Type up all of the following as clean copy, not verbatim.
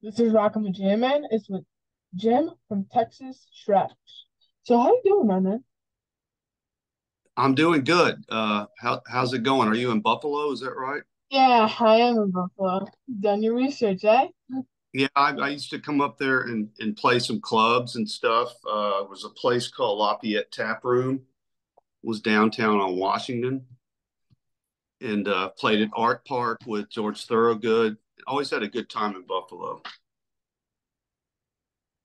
This is Rockin' with Jim, man. It's with Jim from Texas Straps. So how you doing, my man? I'm doing good. How's it going? Are you in Buffalo? Is that right? Yeah, I am in Buffalo. Done your research, eh? Yeah, I used to come up there and play some clubs and stuff. It was a place called Lafayette Tap Room. Was downtown on Washington, and played at Art Park with George Thorogood. Always had a good time in Buffalo.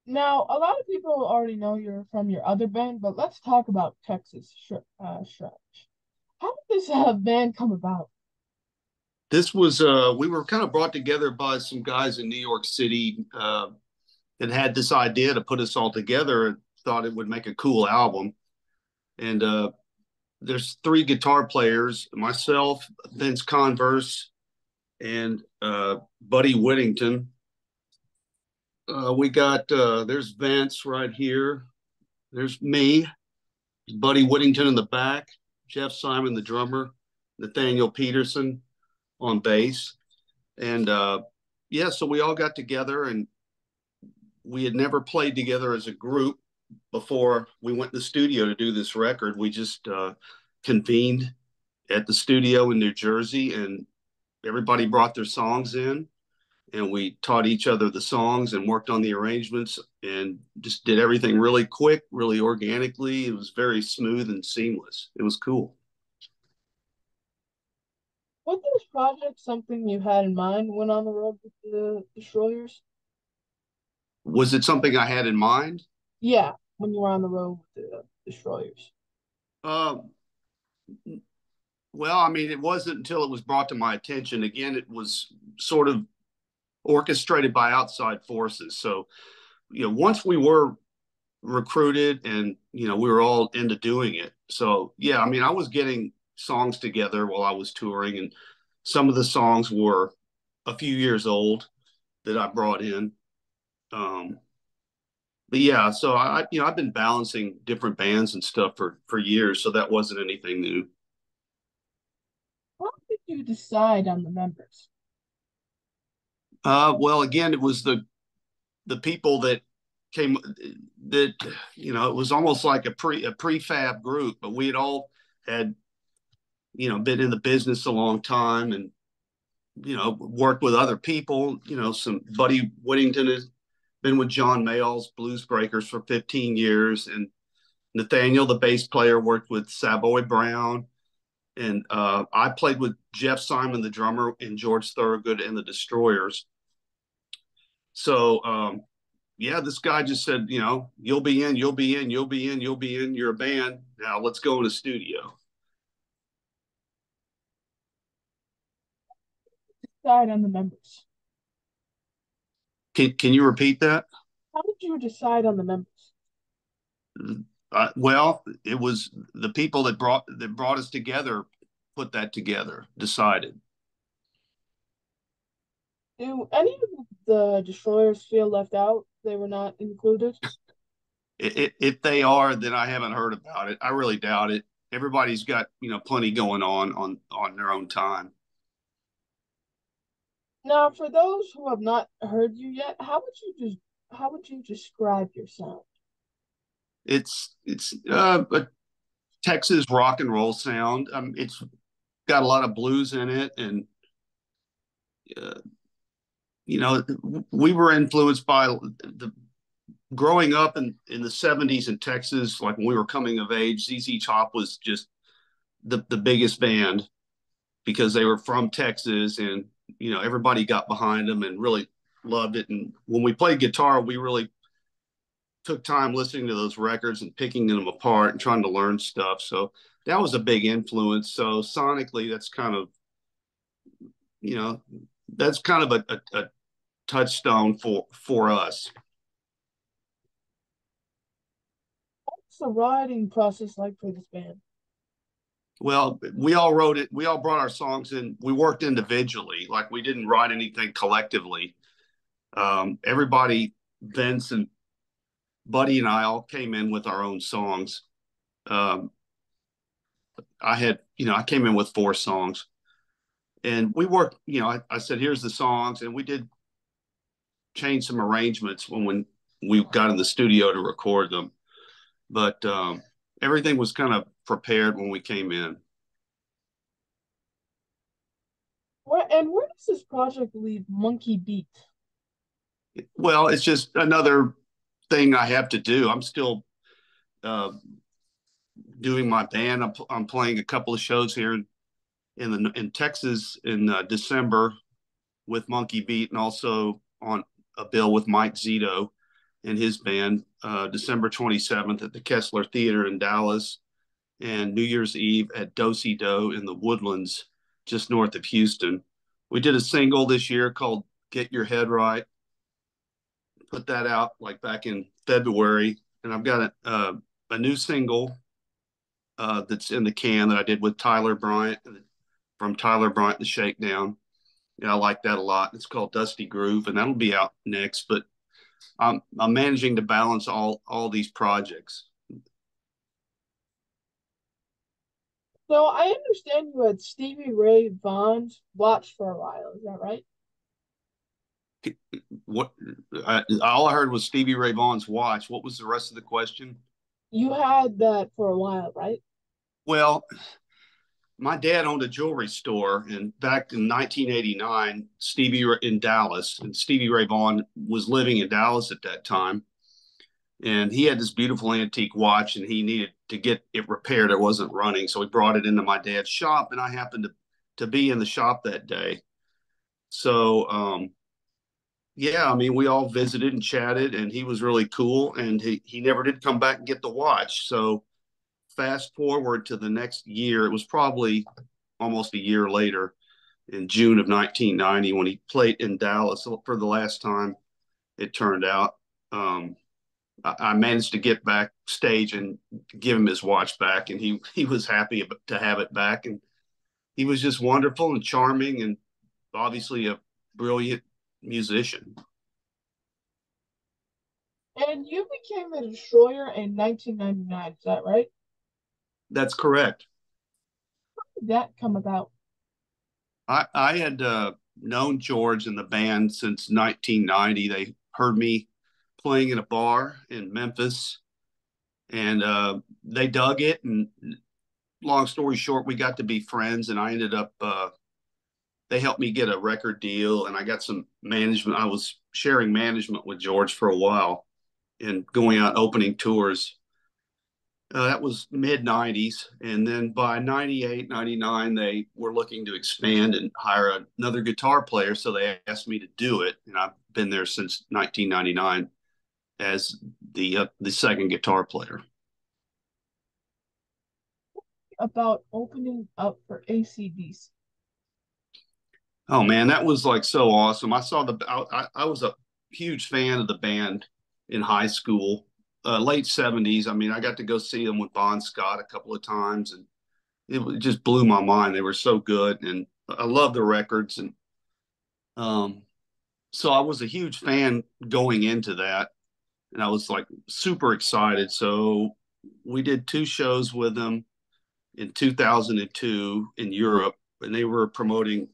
Now, a lot of people already know you're from your other band, but let's talk about Straps. How did this band come about? This was we were kind of brought together by some guys in New York City that had this idea to put us all together and thought it would make a cool album. And there's three guitar players, myself, Vince Converse, and Buddy Whittington. We got there's Vince right here. There's me, Buddy Whittington in the back, Jeff Simon, the drummer, Nathaniel Peterson on bass. And yeah, so we all got together and we had never played together as a group before we went to the studio to do this record. We just convened at the studio in New Jersey, and everybody brought their songs in, and we taught each other the songs and worked on the arrangements and just did everything really quick, really organically. It was very smooth and seamless. It was cool. Was this project something you had in mind when on the road with the Destroyers? Was it something I had in mind? Yeah, when you were on the road with the Destroyers. Uh, well, I mean, it wasn't until it was brought to my attention. Again, it was sort of orchestrated by outside forces. So, once we were recruited and, we were all into doing it. So, yeah, I mean, I was getting songs together while I was touring, and some of the songs were a few years old that I brought in. Um, but yeah, so I've been balancing different bands and stuff for years, so that wasn't anything new. How did you decide on the members? Well, again, it was the people that came that it was almost like a prefab group, but we had all had been in the business a long time and worked with other people. Some Buddy Whittington has been with John Mayall's Blues Breakers for 15 years, and Nathaniel, the bass player, worked with Savoy Brown, and I played with Jeff Simon, the drummer, and George Thorogood and the Destroyers. So yeah, this guy just said, you'll be in, you'll be in, you'll be in, you'll be in. You're a band. Now let's go in the studio. Decide on the members. Can you repeat that? How did you decide on the members? Well, it was the people that brought us together, put that together, decided. Do any of the destroyers feel left out? They were not included. If they are, then I haven't heard about it. I really doubt it. Everybody's got plenty going on their own time. Now, for those who have not heard you yet, how would you describe your sound? It's a Texas rock and roll sound. It's got a lot of blues in it, and uh, we were influenced by the growing up in the 70s in Texas. Like when we were coming of age, ZZ Top was just the biggest band because they were from Texas, and everybody got behind them and really loved it. And when we played guitar, we really took time listening to those records and picking them apart and trying to learn stuff. So that was a big influence. So sonically, you know that's kind of a touchstone for us. What's the writing process like for this band? Well, we all wrote it. We all brought our songs in. We worked individually, like we didn't write anything collectively. Everybody, Vince and Buddy and I all came in with our own songs. Um, I came in with four songs, and we worked. I said, "Here's the songs," and we did changed some arrangements when we got in the studio to record them. But everything was kind of prepared when we came in. Where does this project leave Monkey Beat? Well, it's just another thing I have to do. I'm still uh, doing my band. I'm playing a couple of shows here in Texas in December with Monkey Beat, and also on a bill with Mike Zito and his band, December 27th at the Kessler Theater in Dallas, and New Year's Eve at Do-Si Do in the Woodlands, just north of Houston. We did a single this year called "Get Your Head Right." Put that out like back in February, and I've got a new single that's in the can that I did with Tyler Bryant from Tyler Bryant, The Shakedown. Yeah, I like that a lot. It's called Dusty Groove, and that'll be out next. But I'm managing to balance all these projects. So I understand you had Stevie Ray Vaughan's watch for a while. Is that right? What all I heard was Stevie Ray Vaughan's watch. What was the rest of the question? You had that for a while, right? Well, my dad owned a jewelry store, and back in 1989, in Dallas, and Stevie Ray Vaughan was living in Dallas at that time, and he had this beautiful antique watch, and he needed to get it repaired. It wasn't running, so he brought it into my dad's shop, and I happened to be in the shop that day. So, yeah, I mean, we all visited and chatted, and he was really cool, and he never did come back and get the watch. So, fast forward to the next year, it was probably almost a year later in June of 1990 when he played in Dallas for the last time, it turned out. Um, I managed to get backstage and give him his watch back, and he was happy to have it back. And he was just wonderful and charming, and obviously a brilliant musician. And you became the Destroyer in 1999. Is that right? That's correct. How did that come about? I had known George and the band since 1990. They heard me playing in a bar in Memphis, and they dug it. And long story short, we got to be friends, and I ended up. They helped me get a record deal, and I got some management. I was sharing management with George for a while, and going out opening tours. That was mid 90s. And then by 98, 99, they were looking to expand and hire another guitar player. So they asked me to do it. And I've been there since 1999 as the second guitar player. About opening up for ACDC. Oh man, that was like so awesome. I was a huge fan of the band in high school, late 70s. I mean, I got to go see them with Bon Scott a couple of times, and it just blew my mind. They were so good, and I love the records, and um, so I was a huge fan going into that, and I was like super excited. So we did two shows with them in 2002 in Europe, and they were promoting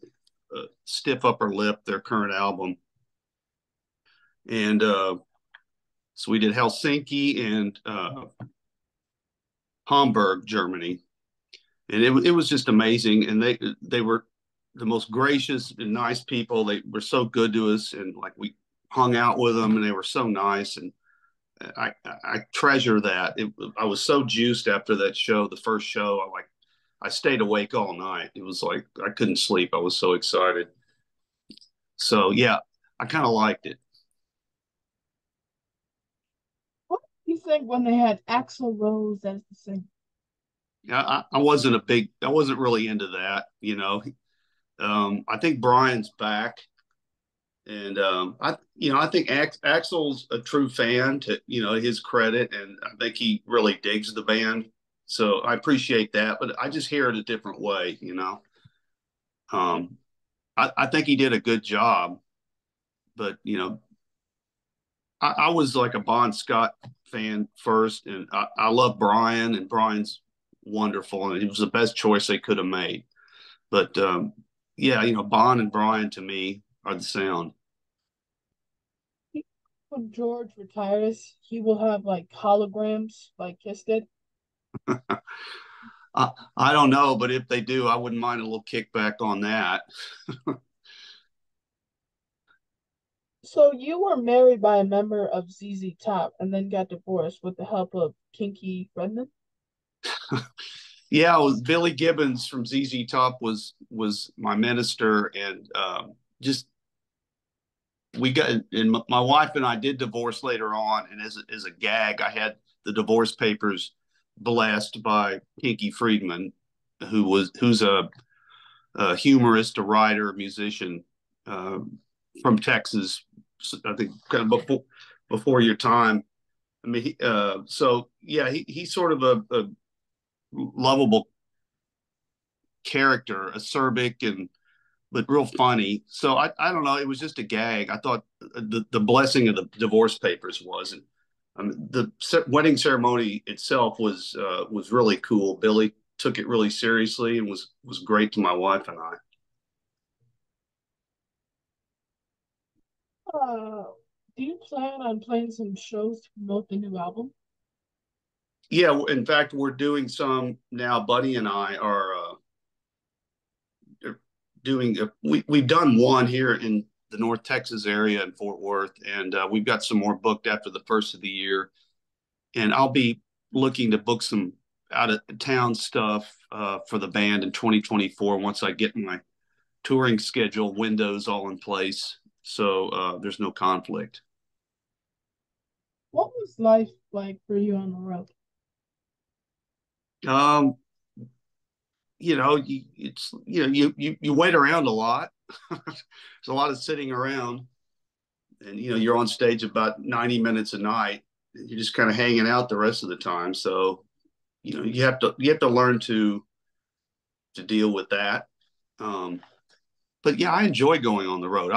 Stiff Upper Lip, their current album, and so we did Helsinki and Hamburg, Germany, and it was just amazing. And they were the most gracious and nice people. They were so good to us, and like we hung out with them, and they were so nice. And I treasure that. I was so juiced after that show, the first show. I stayed awake all night. It was like I couldn't sleep. I was so excited. So yeah, I kind of liked it. What do you think when they had Axl Rose as the singer? I wasn't really into that. I think Brian's back, and I think Axel's a true fan to his credit, and I think he really digs the band. So I appreciate that, but I just hear it a different way. Um, I think he did a good job, but I was like a Bon Scott fan first, and I love Brian, and Brian's wonderful, and it was the best choice they could have made. But yeah, Bon and Brian to me are the sound. When George retires, he will have like holograms like Kiss did. I don't know, but if they do, I wouldn't mind a little kickback on that. So you were married by a member of ZZ Top and then got divorced with the help of Kinky Friedman? Yeah, it was Billy Gibbons from ZZ Top was my minister, and just we got and my wife and I did divorce later on, and as a gag, I had the divorce papers blessed by Pinky Friedman, who's a humorist, a writer, a musician uh, from Texas. I think kind of before your time. I mean, so yeah, he's sort of a lovable character, acerbic and but real funny. So I don't know. It was just a gag. I thought the blessing of the divorce papers was, and the wedding ceremony itself was really cool. Billy took it really seriously and was great to my wife and I. Uh, do you plan on playing some shows to promote the new album? Yeah, in fact, we're doing some now. Buddy and I are doing. We've done one here in the North Texas area in Fort Worth, and we've got some more booked after the first of the year. And I'll be looking to book some out of town stuff for the band in 2024 once I get my touring schedule windows all in place. So there's no conflict. What was life like for you on the road? Um, it's you wait around a lot. There's a lot of sitting around, and you're on stage about 90 minutes a night. You're just kind of hanging out the rest of the time. So you have to learn to deal with that. Um, but yeah, I enjoy going on the road.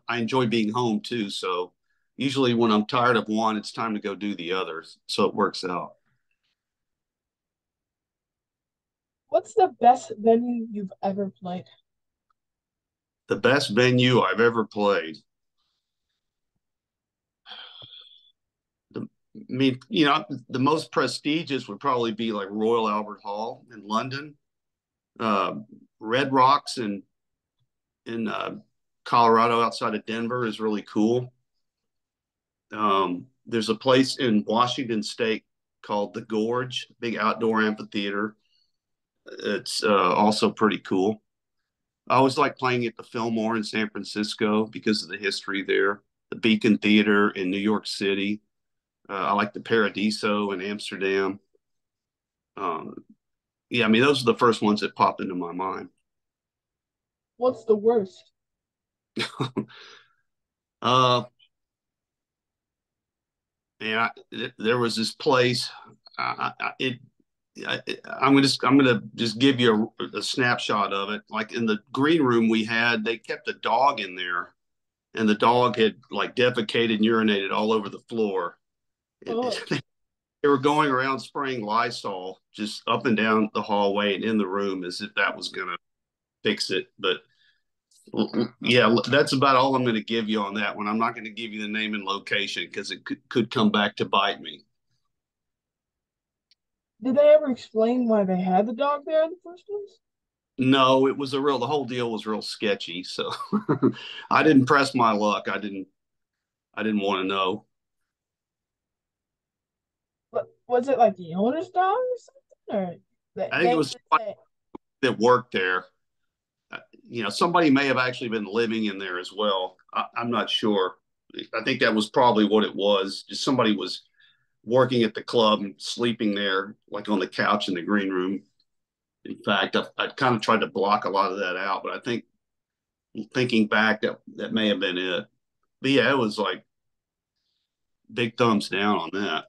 I enjoy being home too. So usually when I'm tired of one, it's time to go do the others. So it works out. What's the best venue you've ever played? The best venue I've ever played. The, I mean, the most prestigious would probably be like Royal Albert Hall in London, uh, Red Rocks in Colorado outside of Denver is really cool. There's a place in Washington State called the Gorge, big outdoor amphitheater. It's also pretty cool. I always like playing at the Fillmore in San Francisco because of the history there. The Beacon Theater in New York City. I like the Paradiso in Amsterdam. Um, yeah, I mean those are the first ones that pop into my mind. What's the worst? uh, and there was this place. It I'm gonna just give you a snapshot of it. Like in the green room we had, they kept a dog in there, and the dog had like defecated and urinated all over the floor. Oh, They were going around spraying Lysol just up and down the hallway and in the room as if that was gonna fix it. But yeah, that's about all I'm going to give you on that one. I'm not going to give you the name and location because it could come back to bite me. did they ever explain why they had the dog there in the first place? No, it was the whole deal was real sketchy. So I didn't press my luck. I didn't want to know. But was it like the owner's dog or something? Or I think it they was just somebody say, that worked there. Somebody may have actually been living in there as well. I'm not sure. I think that was probably what it was. Just somebody was working at the club and sleeping there, like on the couch in the green room. In fact, I kind of tried to block a lot of that out, but I think thinking back, that may have been it. But yeah, it was like big thumbs down on that.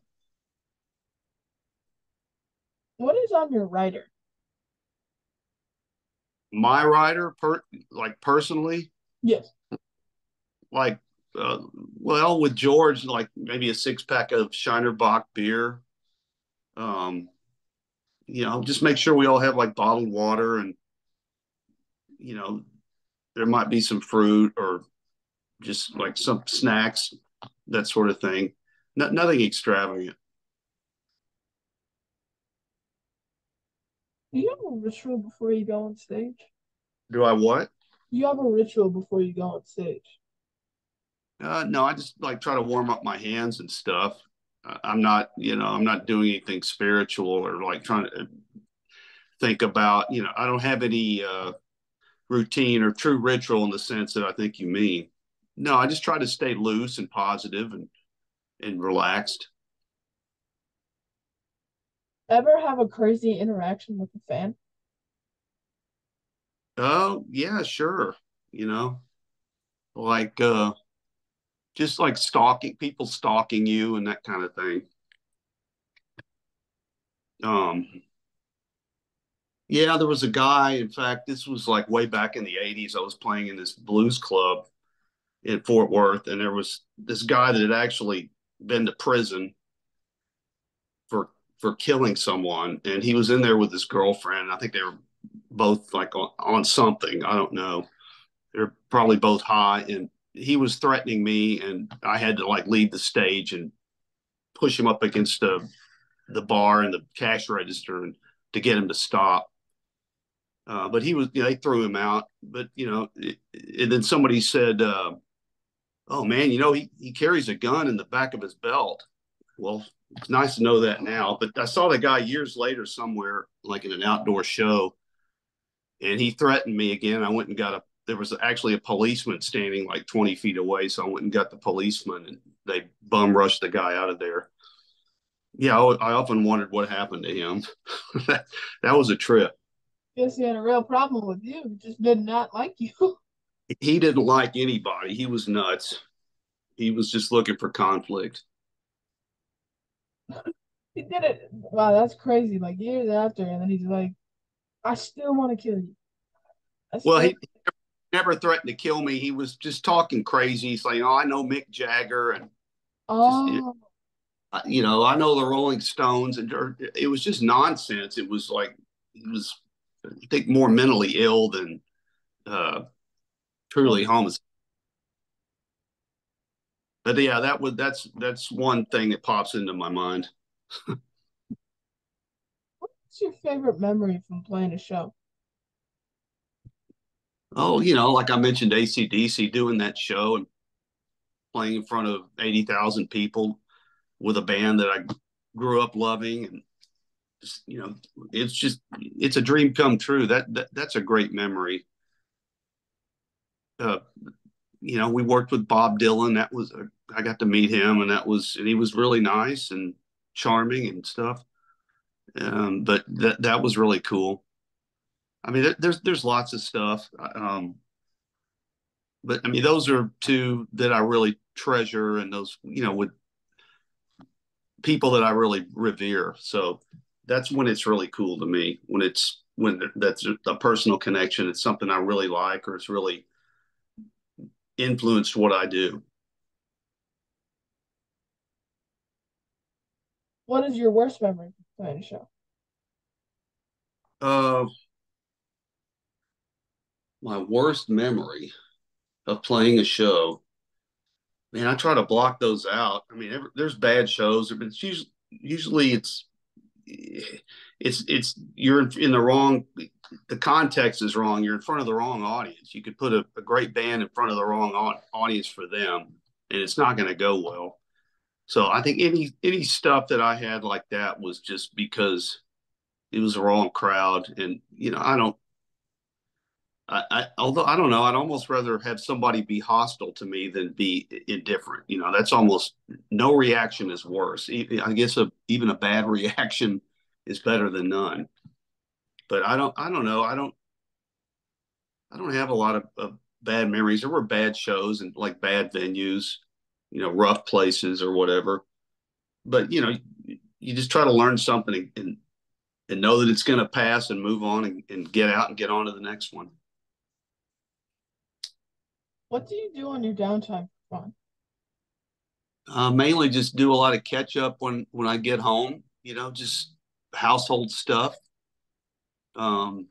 what is on your writer? My rider, like personally, Yes. like uh, well, with George, like maybe a 6 pack of Shiner Bock beer. Um, just make sure we all have like bottled water, and you know, there might be some fruit or just like some snacks. that sort of thing. Nothing extravagant. Do you have a ritual before you go on stage? Do I what? Do you have a ritual before you go on stage? No, I just like try to warm up my hands and stuff. I'm not, I'm not doing anything spiritual or like trying to think about, I don't have any routine or true ritual in the sense that I think you mean. No, I just try to stay loose and positive and relaxed. Ever have a crazy interaction with a fan? Oh, yeah, sure. You know, like just like stalking people stalking you and that kind of thing. Um, yeah, there was a guy, in fact, this was like way back in the 80s. I was playing in this blues club in Fort Worth, and there was this guy that had actually been to prison for killing someone, and he was in there with his girlfriend. I think they were both like on something. I don't know. They're probably both high, and he was threatening me, and I had to like leave the stage and push him up against the bar and the cash register and to get him to stop. But he was, they threw him out. But and then somebody said, "Oh man, he carries a gun in the back of his belt." Well, it's nice to know that now. But I saw the guy years later somewhere, like in an outdoor show, and he threatened me again. I went and got a. There was actually a policeman standing like 20 feet away, so I went and got the policeman, and they bum rushed the guy out of there. Yeah, I often wondered what happened to him. that was a trip. Guess he had a real problem with you. He just did not like you. He didn't like anybody. He was nuts. He was just looking for conflict. He did it. Wow, that's crazy. Like years after, and then he's like, I still want to kill you. I Well, still. he never threatened to kill me. He was just talking crazy, saying, "Oh, I know Mick Jagger," and just Oh, I know the Rolling Stones, and it was just nonsense. It was like he was, I think, more mentally ill than uh, truly what's homeless. But yeah, that's one thing that pops into my mind. what's your favorite memory from playing a show? Oh, like I mentioned, ACDC doing that show and playing in front of 80,000 people with a band that I grew up loving, and just, it's a dream come true. That's a great memory. Uh, we worked with Bob Dylan. I got to meet him, and he was really nice and charming and stuff. But that was really cool. I mean, there's lots of stuff. But I mean, those are two that I really treasure, and those, with people that I really revere. So that's when it's really cool to me. When that's a personal connection. It's something I really like, or it's really influenced what I do. What is your worst memory from playing a show? Uh, my worst memory of playing a show, man, I try to block those out. I mean, there's bad shows, but usually it's you're in the wrong. The context is wrong. You're in front of the wrong audience. You could put a great band in front of the wrong audience for them, and it's not going to go well. So I think any stuff that I had like that was just because it was the wrong crowd, and I don't. Although I don't know, I'd almost rather have somebody be hostile to me than be indifferent. That's almost no reaction is worse. I guess even a bad reaction is better than none. But I don't know. I don't have a lot of bad memories. There were bad shows and like bad venues, rough places or whatever. But you just try to learn something and know that it's going to pass and move on and get out and get on to the next one. What do you do on your downtime for fun? Mainly just do a lot of catch up when I get home. Just household stuff. Um,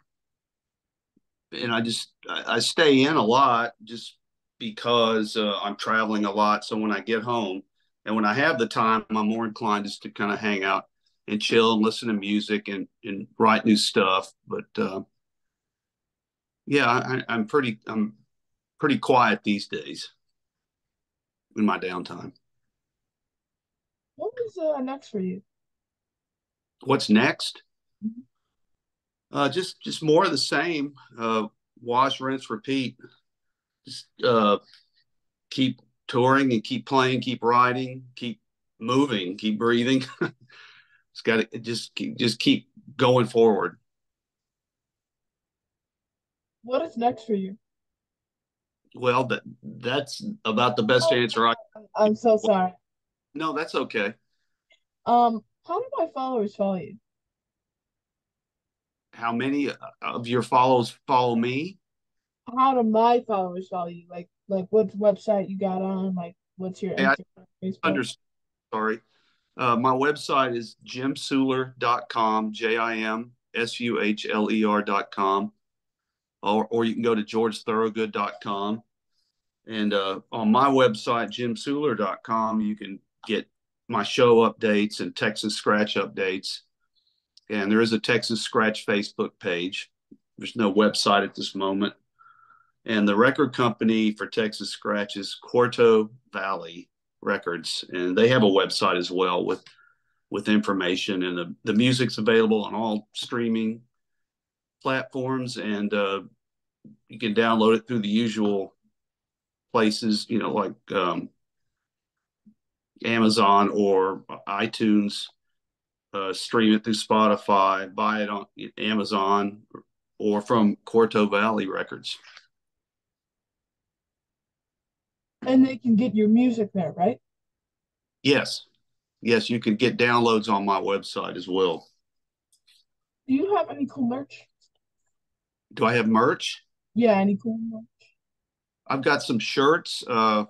and I stay in a lot just because I'm traveling a lot. So when I get home, And when I have the time, I'm more inclined just to kind of hang out and chill and listen to music and write new stuff. But yeah, I'm pretty quiet these days in my downtime. What was next for you? What's next? Mhm. Just more of the same. Wash, rinse, repeat. Just keep touring and keep playing, keep writing, keep moving, keep breathing. It's got to just keep going forward. What is next for you? Well, that's about the best Oh, answer I. I'm so sorry. No, that's okay. How do my followers follow you? How many of your followers follow me? How do my followers follow you? Like what website you got on? Like what's your Hey, I Instagram, Facebook? understand. Sorry. My website is jimsuhler.com, JIMSUHLER.com, or you can go to georgethorogood.com. And on my website, jimsuhler.com, you can get my show updates and Texas Scratch updates. And there is a Texas Scratch Facebook page. There's no website at this moment. And the record company for Texas Scratch is Quarto Valley Records, and they have a website as well with information. And the music's available on all streaming platforms, and you can download it through the usual places, like Amazon or iTunes. Stream it through Spotify, buy it on Amazon, or from Quarto Valley Records. And they can get your music there, right? Yes, yes, you can get downloads on my website as well. Do you have any cool merch? Do I have merch? Yeah, any cool merch? I've got some shirts. I've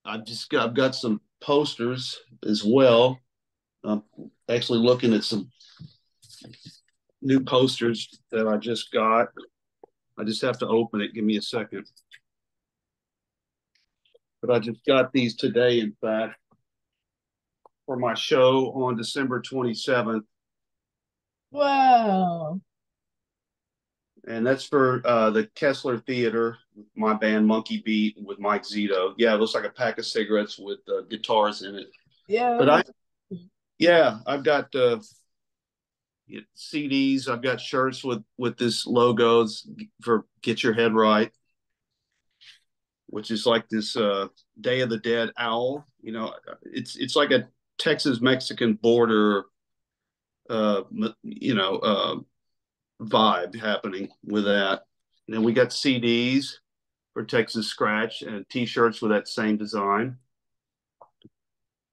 got some posters as well. I'm actually looking at some new posters that I just got. I just have to open it. Give me a second. But I just got these today, in fact, for my show on December 27th. Wow. And that's for the Kessler Theater, my band Monkey Beat with Mike Zito. Yeah, it looks like a pack of cigarettes with guitars in it. Yeah, that But looks yeah, I've got CDs. I've got shirts with this logos for Get Your Head Right, which is like this Day of the Dead owl. It's like a Texas Mexican border, uh, you know, uh, vibe happening with that. And then we got CDs for Texas Scratch and T-shirts with that same design.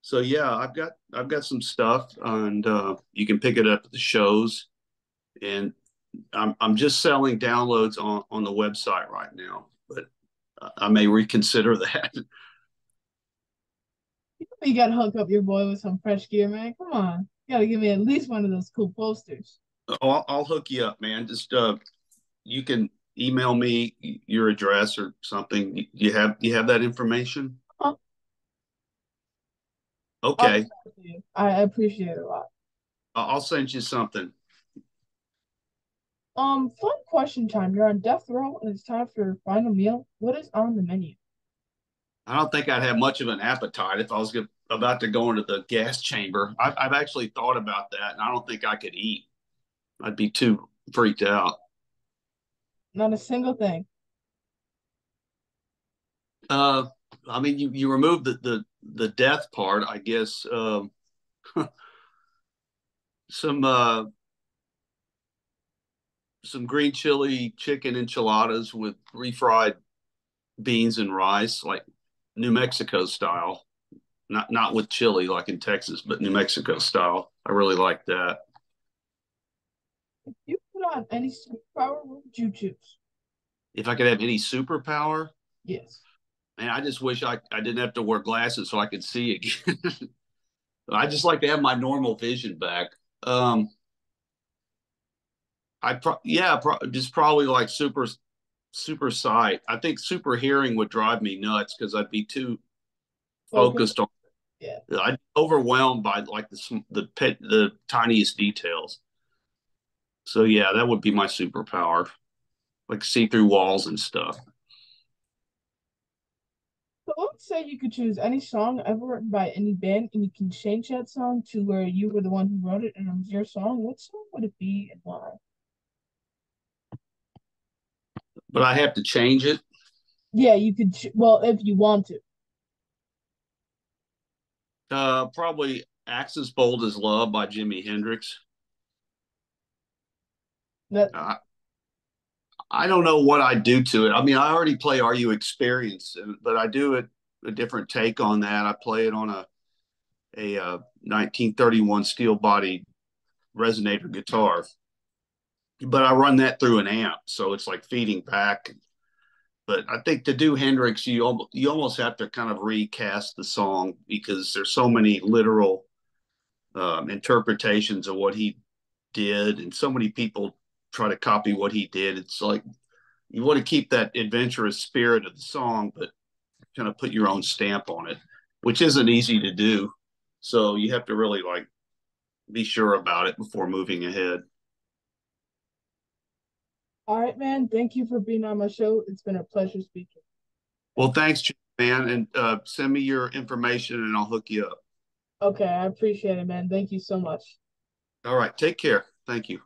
So yeah, I've got some stuff, and you can pick it up at the shows. And I'm just selling downloads on the website right now, but I may reconsider that. you gotta hook up your boy with some fresh gear, man. Come on. You gotta give me at least one of those cool posters. I'll hook you up, man. Just you can email me your address or something. You have that information? Huh? I'll Okay, send it to you. I appreciate it a lot. I'll send you something. Fun question time. You're on death row and it's time for your final meal. What is on the menu? I don't think I'd have much of an appetite if I was about to go into the gas chamber. I've actually thought about that, and I don't think I could eat. I'd be too freaked out. Not a single thing. Uh, I mean, you remove the death part, I guess. Some some green chili chicken enchiladas with refried beans and rice, like New Mexico style. Not with chili like in Texas, but New Mexico style. I really like that. If you put on any superpower, what would you choose? If I could have any superpower, Yes. man, I just wish I didn't have to wear glasses so I could see again. I just like to have my normal vision back. Um, just probably like super sight. I think super hearing would drive me nuts because I'd be too Focus. focused on Yeah. I'm overwhelmed by like the tiniest details. So yeah, that would be my superpower, like see through walls and stuff. So let's say you could choose any song ever written by any band, and you can change that song to where you were the one who wrote it and it was your song. What song would it be and why? But I have to change it. Yeah, you could. Well, if you want to. Probably "Axis Bold as Love" by Jimi Hendrix. That. Uh, I don't know what I do to it. I mean, I already play "Are You Experienced," but I do it a different take on that. I play it on a 1931 steel body resonator guitar, but I run that through an amp, so it's like feeding back. But I think to do Hendrix, you almost have to kind of recast the song because there's so many literal interpretations of what he did, and so many people try to copy what he did. It's like you want to keep that adventurous spirit of the song, but kind of put your own stamp on it, which isn't easy to do. So you have to really like be sure about it before moving ahead. All right, man. Thank you for being on my show. It's been a pleasure speaking. Well, thanks, man, and send me your information and I'll hook you up. Okay, I appreciate it, man. Thank you so much. All right, take care. Thank you.